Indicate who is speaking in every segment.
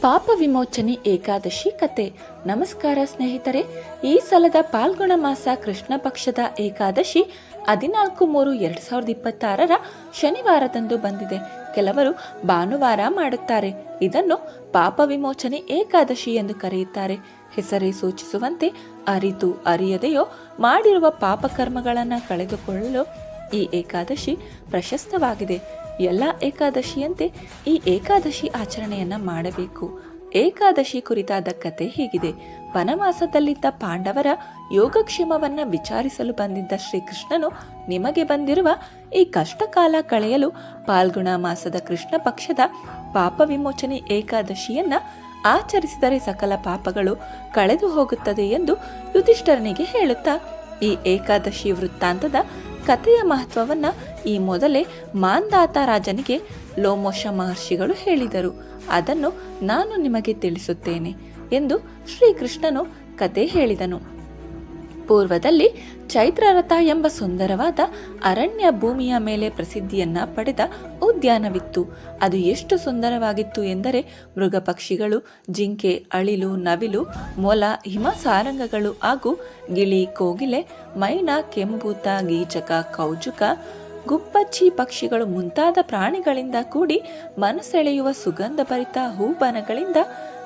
Speaker 1: ಪಾಪ ವಿಮೋಚನೆ ಏಕಾದಶಿ ಕತೆ. ನಮಸ್ಕಾರ ಸ್ನೇಹಿತರೆ, ಈ ಸಲದ ಪಾಲ್ಗುಣ ಮಾಸ ಕೃಷ್ಣ ಪಕ್ಷದ ಏಕಾದಶಿ 14/3/2026 ಶನಿವಾರದಂದು ಬಂದಿದೆ. ಕೆಲವರು ಭಾನುವಾರ ಮಾಡುತ್ತಾರೆ. ಇದನ್ನು ಪಾಪ ವಿಮೋಚನೆ ಏಕಾದಶಿ ಎಂದು ಕರೆಯುತ್ತಾರೆ. ಹೆಸರೇ ಸೂಚಿಸುವಂತೆ ಅರಿತು ಅರಿಯದೆಯೋ ಮಾಡಿರುವ ಪಾಪಕರ್ಮಗಳನ್ನು ಕಳೆದುಕೊಳ್ಳಲು ಈ ಏಕಾದಶಿ ಪ್ರಶಸ್ತವಾಗಿದೆ. ಎಲ್ಲ ಏಕಾದಶಿಯಂತೆ ಈ ಏಕಾದಶಿ ಆಚರಣೆಯನ್ನ ಮಾಡಬೇಕು. ಏಕಾದಶಿ ಕುರಿತಾದ ಕತೆ ಹೀಗಿದೆ. ವನವಾಸದಲ್ಲಿದ್ದ ಪಾಂಡವರ ಯೋಗಕ್ಷೇಮವನ್ನ ವಿಚಾರಿಸಲು ಬಂದಿದ್ದ ಶ್ರೀಕೃಷ್ಣನು, ನಿಮಗೆ ಬಂದಿರುವ ಈ ಕಷ್ಟಕಾಲ ಕಳೆಯಲು ಪಾಲ್ಗುಣ ಮಾಸದ ಕೃಷ್ಣ ಪಕ್ಷದ ಪಾಪ ವಿಮೋಚನೆ ಏಕಾದಶಿಯನ್ನ ಆಚರಿಸಿದರೆ ಸಕಲ ಪಾಪಗಳು ಕಳೆದು ಹೋಗುತ್ತದೆ ಎಂದು ಯುಧಿಷ್ಠರನಿಗೆ ಹೇಳುತ್ತಾ ಈ ಏಕಾದಶಿ ವೃತ್ತಾಂತದ ಕಥೆಯ ಮಹತ್ವವನ್ನ ಈ ಮೊದಲೇ ಮಾಂಧಾತ ರಾಜನಿಗೆ ಲೋಮೋಷ ಮಹರ್ಷಿಗಳು ಹೇಳಿದರು. ಅದನ್ನು ನಾನು ನಿಮಗೆ ತಿಳಿಸುತ್ತೇನೆ ಎಂದು ಶ್ರೀಕೃಷ್ಣನು ಕತೆ ಹೇಳಿದನು. ಪೂರ್ವದಲ್ಲಿ ಚೈತ್ರರಥ ಎಂಬ ಸುಂದರವಾದ ಅರಣ್ಯ ಭೂಮಿಯ ಮೇಲೆ ಪ್ರಸಿದ್ಧಿಯನ್ನ ಪಡೆದ ಉದ್ಯಾನವಿತ್ತು. ಅದು ಎಷ್ಟು ಸುಂದರವಾಗಿತ್ತು ಎಂದರೆ ಮೃಗ ಪಕ್ಷಿಗಳು, ಜಿಂಕೆ, ಅಳಿಲು, ನವಿಲು, ಮೊಲ, ಹಿಮಸಾರಂಗಗಳು ಹಾಗೂ ಗಿಳಿ, ಕೋಗಿಲೆ, ಮೈನಾ, ಕೆಂಬೂತ, ಗೀಚಕ, ಕೌಜುಕ, ಗುಬ್ಬಚ್ಚಿ ಪಕ್ಷಿಗಳು ಮುಂತಾದ ಪ್ರಾಣಿಗಳಿಂದ ಕೂಡಿ ಮನಸೆಳೆಯುವ ಸುಗಂಧಭರಿತ ಹೂಬನಗಳಿಂದ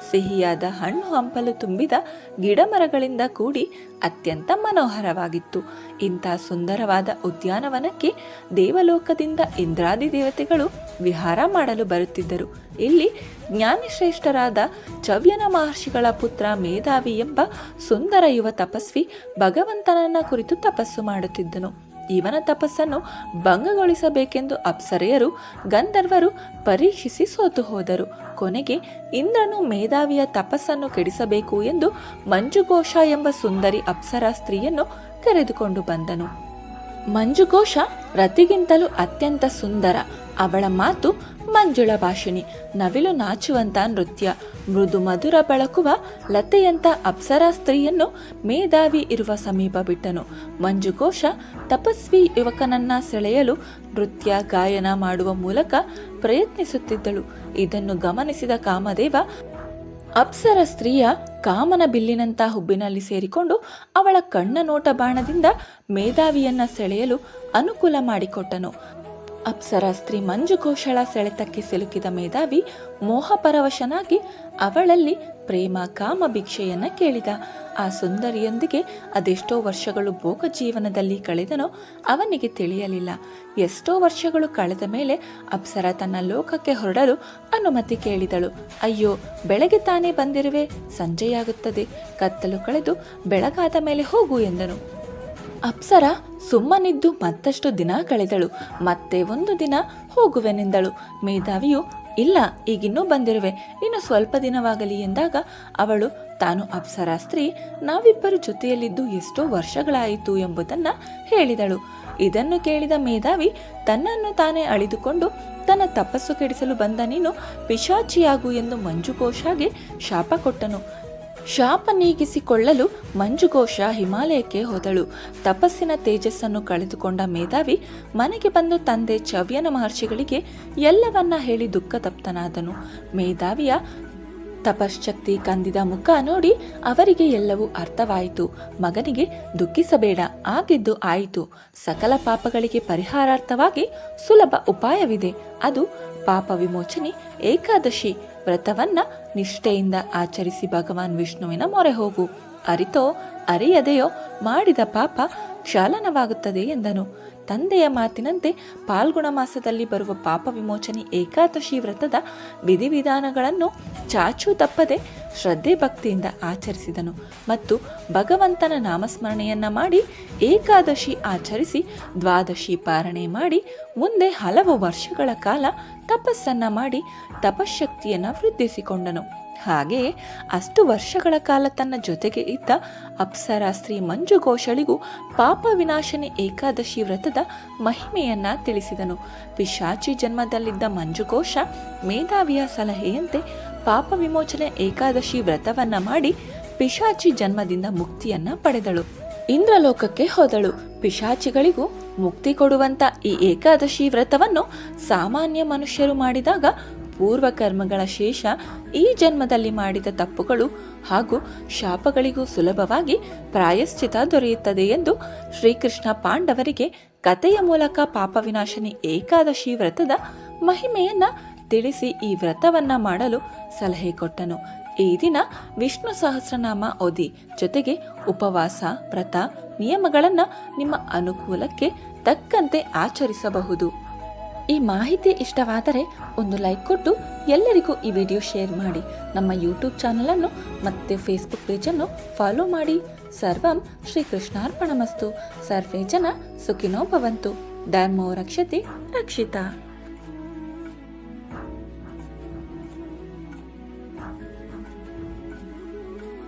Speaker 1: ಸಿಹಿಯಾದ ಹಣ್ಣು ಹಂಪಲು ತುಂಬಿದ ಗಿಡಮರಗಳಿಂದ ಕೂಡಿ ಅತ್ಯಂತ ಮನೋಹರವಾಗಿತ್ತು. ಇಂಥ ಸುಂದರವಾದ ಉದ್ಯಾನವನಕ್ಕೆ ದೇವಲೋಕದಿಂದ ಇಂದ್ರಾದಿ ದೇವತೆಗಳು ವಿಹಾರ ಮಾಡಲು ಬರುತ್ತಿದ್ದರು. ಇಲ್ಲಿ ಜ್ಞಾನಿಶ್ರೇಷ್ಠರಾದ ಚವ್ಯನ ಮಹರ್ಷಿಗಳ ಪುತ್ರ ಮೇಧಾವಿ ಎಂಬ ಸುಂದರ ಯುವ ತಪಸ್ವಿ ಭಗವಂತನನ್ನ ಕುರಿತು ತಪಸ್ಸು ಮಾಡುತ್ತಿದ್ದನು. ಇವನ ತಪಸ್ಸನ್ನು ಭಂಗಗೊಳಿಸಬೇಕೆಂದು ಅಪ್ಸರೆಯರು, ಗಂಧರ್ವರು ಪರೀಕ್ಷಿಸಿ ಸೋತು ಹೋದರು. ಕೊನೆಗೆ ಇಂದ್ರನು ಮೇಧಾವಿಯ ತಪಸ್ಸನ್ನು ಕೆಡಿಸಬೇಕು ಎಂದು ಮಂಜುಘೋಷ ಎಂಬ ಸುಂದರಿ ಅಪ್ಸರಾ ಸ್ತ್ರೀಯನ್ನು ಕರೆದುಕೊಂಡು ಬಂದನು. ಮಂಜುಘೋಷ ರತಿಗಿಂತಲೂ ಅತ್ಯಂತ ಸುಂದರ. ಅವಳ ಮಾತು ಮಂಜುಳ ಭಾಷಿಣಿ, ನವಿಲು ನಾಚುವಂತ ನೃತ್ಯ, ಮೃದು ಮಧುರ ಬೆಳಕುವ ಲತೆಯಂತ ಅಪ್ಸರಾ ಸ್ತ್ರೀಯನ್ನು ಮೇಧಾವಿ ಇರುವ ಸಮೀಪ ಬಿಟ್ಟನು. ಮಂಜುಘೋಷ ತಪಸ್ವಿ ಯುವಕನನ್ನ ಸೆಳೆಯಲು ನೃತ್ಯ ಗಾಯನ ಮಾಡುವ ಮೂಲಕ ಪ್ರಯತ್ನಿಸುತ್ತಿದ್ದಳು. ಇದನ್ನು ಗಮನಿಸಿದ ಕಾಮದೇವ ಅಪ್ಸರ ಸ್ತ್ರೀಯ ಕಾಮನ ಬಿಲ್ಲಿನಂತ ಹುಬ್ಬಿನಲ್ಲಿ ಸೇರಿಕೊಂಡು ಅವಳ ಕಣ್ಣ ನೋಟ ಬಾಣದಿಂದ ಮೇಧಾವಿಯನ್ನ ಸೆಳೆಯಲು ಅನುಕೂಲ ಮಾಡಿಕೊಟ್ಟನು. ಅಪ್ಸರಾ ಸ್ತ್ರೀ ಮಂಜುಘೋಷಳ ಸೆಳೆತಕ್ಕೆ ಸಿಲುಕಿದ ಮೇಧಾವಿ ಮೋಹಪರವಶನಾಗಿ ಅವಳಲ್ಲಿ ಪ್ರೇಮ ಕಾಮ ಭಿಕ್ಷೆಯನ್ನ ಕೇಳಿದ. ಆ ಸುಂದರಿಯೊಂದಿಗೆ ಅದೆಷ್ಟೋ ವರ್ಷಗಳು ಭೋಗ ಜೀವನದಲ್ಲಿ ಕಳೆದನೋ ಅವನಿಗೆ ತಿಳಿಯಲಿಲ್ಲ. ಎಷ್ಟೋ ವರ್ಷಗಳು ಕಳೆದ ಮೇಲೆ ಅಪ್ಸರ ತನ್ನ ಲೋಕಕ್ಕೆ ಹೊರಡಲು ಅನುಮತಿ ಕೇಳಿದಳು. ಅಯ್ಯೋ, ಬೆಳಗ್ಗೆ ತಾನೇ ಬಂದಿರುವೆ, ಸಂಜೆಯಾಗುತ್ತದೆ, ಕತ್ತಲು ಕಳೆದು ಬೆಳಗಾದ ಮೇಲೆ ಹೋಗು ಎಂದನು. ಅಪ್ಸರ ಸುಮ್ಮನಿದ್ದು ಮತ್ತಷ್ಟು ದಿನ ಕಳೆದಳು. ಮತ್ತೆ ಒಂದು ದಿನ ಹೋಗುವೆನೆಂದಳು. ಮೇಧಾವಿಯು, ಇಲ್ಲ, ಈಗಿನ್ನೂ ಬಂದಿರುವೆ, ಇನ್ನು ಸ್ವಲ್ಪ ದಿನವಾಗಲಿ ಎಂದಾಗ ಅವಳು ತಾನು ಅಪ್ಸರಾ ಸ್ತ್ರೀ, ನಾವಿಬ್ಬರು ಜೊತೆಯಲ್ಲಿದ್ದು ಎಷ್ಟೋ ವರ್ಷಗಳಾಯಿತು ಎಂಬುದನ್ನ ಹೇಳಿದಳು. ಇದನ್ನು ಕೇಳಿದ ಮೇಧಾವಿ ತನ್ನನ್ನು ತಾನೇ ಅಳಿದುಕೊಂಡು ತನ್ನ ತಪಸ್ಸು ಕೆಡಿಸಲು ಬಂದ ನೀನು ಪಿಶಾಚಿಯಾಗು ಎಂದು ಮಂಜುಘೋಷಗೆ ಶಾಪ ಕೊಟ್ಟನು. ಶಾಪ ನೀಗಿಸಿಕೊಳ್ಳಲು ಮಂಜುಘೋಷ ಹಿಮಾಲಯಕ್ಕೆ ಹೋದಳು. ತಪಸ್ಸಿನ ತೇಜಸ್ಸನ್ನು ಕಳೆದುಕೊಂಡ ಮೇಧಾವಿ ಮನೆಗೆ ಬಂದು ತಂದೆ ಚವ್ಯನ ಮಹರ್ಷಿಗಳಿಗೆ ಎಲ್ಲವನ್ನ ಹೇಳಿ ದುಃಖತಪ್ತನಾದನು. ಮೇಧಾವಿಯ ತಪಶ್ಶಕ್ತಿ ಕಂದಿದ ಮುಖ ನೋಡಿ ಅವರಿಗೆ ಎಲ್ಲವೂ ಅರ್ಥವಾಯಿತು. ಮಗನಿಗೆ ದುಃಖಿಸಬೇಡ, ಆಗಿದ್ದು ಆಯಿತು. ಸಕಲ ಪಾಪಗಳಿಗೆ ಪರಿಹಾರಾರ್ಥವಾಗಿ ಸುಲಭ ಉಪಾಯವಿದೆ. ಅದು ಪಾಪ ವಿಮೋಚನೆ ಏಕಾದಶಿ ವ್ರತವನ್ನ ನಿಷ್ಠೆಯಿಂದ ಆಚರಿಸಿ ಭಗವಾನ್ ವಿಷ್ಣುವಿನ ಮೊರೆ ಹೋಗು. ಅರಿತೋ ಅರಿಯದೆಯೋ ಮಾಡಿದ ಪಾಪ ಕ್ಷಾಲನವಾಗುತ್ತದೆ ಎಂದನು. ತಂದೆಯ ಮಾತಿನಂತೆ ಪಾಲ್ಗುಣ ಮಾಸದಲ್ಲಿ ಬರುವ ಪಾಪ ವಿಮೋಚನೆ ಏಕಾದಶಿ ವ್ರತದ ವಿಧಿವಿಧಾನಗಳನ್ನು ಚಾಚೂ ತಪ್ಪದೆ ಶ್ರದ್ಧೆ ಭಕ್ತಿಯಿಂದ ಆಚರಿಸಿದನು ಮತ್ತು ಭಗವಂತನ ನಾಮಸ್ಮರಣೆಯನ್ನ ಮಾಡಿ ಏಕಾದಶಿ ಆಚರಿಸಿ ದ್ವಾದಶಿ ಪಾರಣೆ ಮಾಡಿ ಮುಂದೆ ಹಲವು ವರ್ಷಗಳ ಕಾಲ ತಪಸ್ಸನ್ನ ಮಾಡಿ ತಪಶಕ್ತಿಯನ್ನು ವೃದ್ಧಿಸಿಕೊಂಡನು. ಹಾಗೆಯೇ ಅಷ್ಟು ವರ್ಷಗಳ ಕಾಲ ತನ್ನ ಜೊತೆಗೆ ಇದ್ದ ಅಪ್ಸರಾ ಸ್ತ್ರೀ ಮಂಜುಘೋಷಳಿಗೂ ಪಾಪ ವಿನಾಶನೆ ಏಕಾದಶಿ ವ್ರತದ ಮಹಿಮೆಯನ್ನ ತಿಳಿಸಿದನು. ಪಿಶಾಚಿ ಜನ್ಮದಲ್ಲಿದ್ದ ಮಂಜುಘೋಷ ಮೇಧಾವಿಯ ಸಲಹೆಯಂತೆ ಪಾಪ ವಿಮೋಚನೆ ಏಕಾದಶಿ ವ್ರತವನ್ನ ಮಾಡಿ ಪಿಶಾಚಿ ಜನ್ಮದಿಂದ ಮುಕ್ತಿಯನ್ನ ಪಡೆದಳು. ಇಂದ್ರಲೋಕಕ್ಕೆ ಹೋದಳು. ಪಿಶಾಚಿಗಳಿಗೂ ಮುಕ್ತಿ ಕೊಡುವಂತ ಈ ಏಕಾದಶಿ ವ್ರತವನ್ನು ಸಾಮಾನ್ಯ ಮನುಷ್ಯರು ಮಾಡಿದಾಗ ಪೂರ್ವಕರ್ಮಗಳ ಶೇಷ ಈ ಜನ್ಮದಲ್ಲಿ ಮಾಡಿದ ತಪ್ಪುಗಳು ಹಾಗೂ ಶಾಪಗಳಿಗೂ ಸುಲಭವಾಗಿ ಪ್ರಾಯಶ್ಚಿತ ದೊರೆಯುತ್ತದೆ ಎಂದು ಶ್ರೀಕೃಷ್ಣ ಪಾಂಡವರಿಗೆ ಕಥೆಯ ಮೂಲಕ ಪಾಪವಿನಾಶಿನಿ ಏಕಾದಶಿ ವ್ರತದ ಮಹಿಮೆಯನ್ನ ತಿಳಿಸಿ ಈ ವ್ರತವನ್ನ ಮಾಡಲು ಸಲಹೆ ಕೊಟ್ಟನು. ಈ ದಿನ ವಿಷ್ಣು ಸಹಸ್ರನಾಮ ಓದಿ, ಜೊತೆಗೆ ಉಪವಾಸ, ವ್ರತ ನಿಯಮಗಳನ್ನು ನಿಮ್ಮ ಅನುಕೂಲಕ್ಕೆ ತಕ್ಕಂತೆ ಆಚರಿಸಬಹುದು. ಈ ಮಾಹಿತಿ ಇಷ್ಟವಾದರೆ ಒಂದು ಲೈಕ್ ಕೊಟ್ಟು ಎಲ್ಲರಿಗೂ ಈ ವಿಡಿಯೋ ಶೇರ್ ಮಾಡಿ. ನಮ್ಮ ಯೂಟ್ಯೂಬ್ ಚಾನಲನ್ನು ಮತ್ತು ಫೇಸ್ಬುಕ್ ಪೇಜನ್ನು ಫಾಲೋ ಮಾಡಿ. ಸರ್ವಂ ಶ್ರೀಕೃಷ್ಣಾರ್ಪಣಮಸ್ತು. ಸರ್ವೇ ಜನ ಸುಖಿನೋ ಭವಂತು. ಧರ್ಮೋ ರಕ್ಷತೆ ರಕ್ಷಿತ.